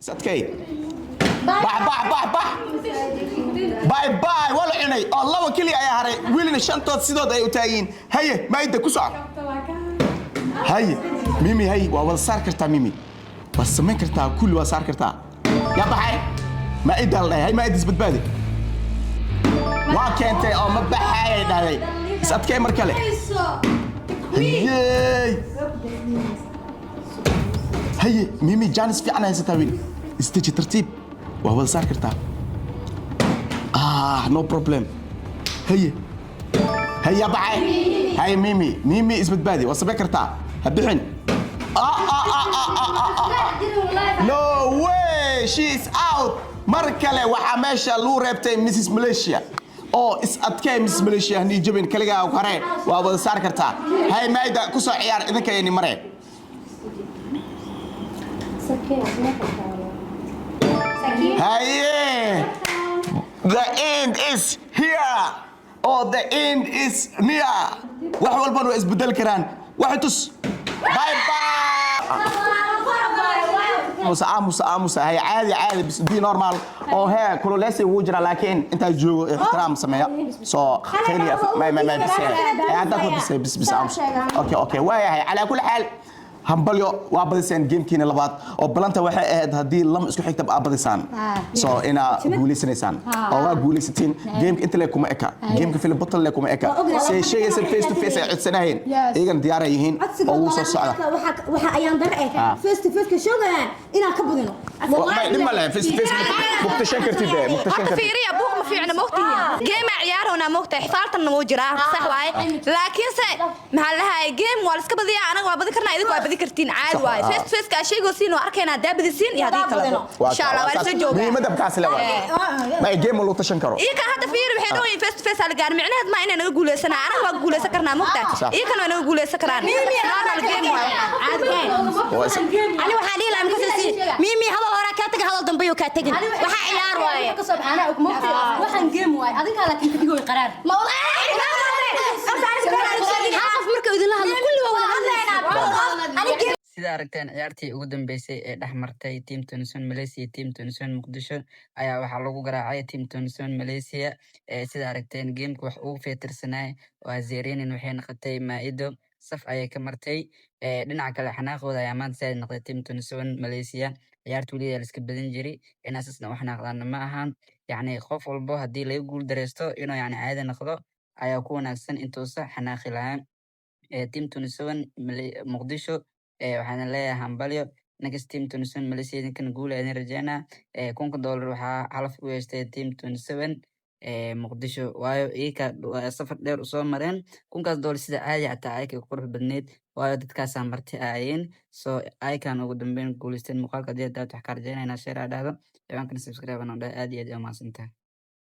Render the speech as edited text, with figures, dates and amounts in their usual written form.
ساتكي باح باي ولا عيني الله وكلي يا هري ويلنا شنطة سيدود أي وتاين هيا ما يدك كسر هيا ميمي هي وأول صار كرتا ميمي بس ما كرتا كل وصار كرتا يا بحي ما إدل هي ما إدس بتبادي وكنت أو ما بحي هاي ساتكي مركلة هيا ميمي جانس في عنها ستاوين استيجي ترتيب وأول صار كرتا نو بروبلم هيا بعي هاي ميمي اسمت بادي وصبي كرتا هبحن نو واي شي از اوت مركله waxa meesha loo reebtay Mrs Malaysia oo is adkay Mrs Malaysia ni jabin kaliga ku hareen waa wada saar kartaa hay maayda ku soo ciyaar idinka yeeni mareen Hey, the end is here. Oh, the end is near. wax walbana way isbedel karaan wax tus bye bye موسى هي عادي بس دي نورمال او هي كله لسه وجرا لكن انت جوجو احترام سميها سو خلي ما بس اوكي واي على كل حال همبليو وابدسان جيمكينا لباد oo balanta waxay ahayd hadii lam isku xigta abadisaan soo ina guuleysanaysaan oo waa guuleysatiin game inta la kuma eka game film bottle la kuma eka say shay face to face ay codsanayeen iyagan diyaar yihiin oo soo socda waxa ayaan dar face to face ka shoogaan ina ka badino wallahi dhima la face to face muktashan kartid fiiriya buuq ma fiicna moogtihiin game ciyaarona moogta xifaaltan ma jiraa sax waay laakiin se maxaa lahaay game wal iska badiya anaga waa badi karnaa idinku waa badi kartiin caadi waay face to face ka shaygo siin oo arkayna daabadisiin iyo hadii kale insha Allah waa soo joogaa muhiimada kaas la waa ma game loo tashan karo iyaka hadda fiiri waxay doonayeen face to face hal gaar micnaheed ma inay naga guuleysana anaga waa guuleysan karnaa moogta iyaka naga guuleysan karaan game ani waxa dhii laam kasii mimi hada hore ka tag hada dambe ka tagin waxa ciyaar waaye ana og moogta waxan game waaye adinka laakiin ka digo qaraar ma sida aragteen ciyaartii ugu dambeysay ee dhaxmartay team Tunisia Malaysia team Tunisia Muqdisho ayaa waxa lagu garaacay team Tunisia Malaysia sida aragteen gameka wax uu feetirsanay waa zeereenin waxay noqotay maa'ido saf ayay ka martay dhinaca kale xanaaqooda ayaa maanta soo noqday team Tunisia Malaysia ciyaartu waliya la iska badan jiray in asasna wax naaqdaan ma ahan yacni qof walbo hadii laga guul dareysto inuu yacni caadi noqdo ayaa ku wanaagsan intuu sax xanaaqi lahaa team Tunisia Muqdisho waxaan leeyahay hambalyo next team Tunisia Malaysia kan guul ay rajeena $1,000 waxa halaf u yeeshtay team Tunisia Muqdisho waayo iyaka safar dheer u soo mareen $1,000 sida caadi ah ay ka qurux badneed waayo dadkaas marti ayeen soo ay kan ugu dambeyn guuleysteen muuqaalka dad wax ka rajeynayna share dhahdo ciwaankan subscribe ana aad iyo aad u mahadsantahay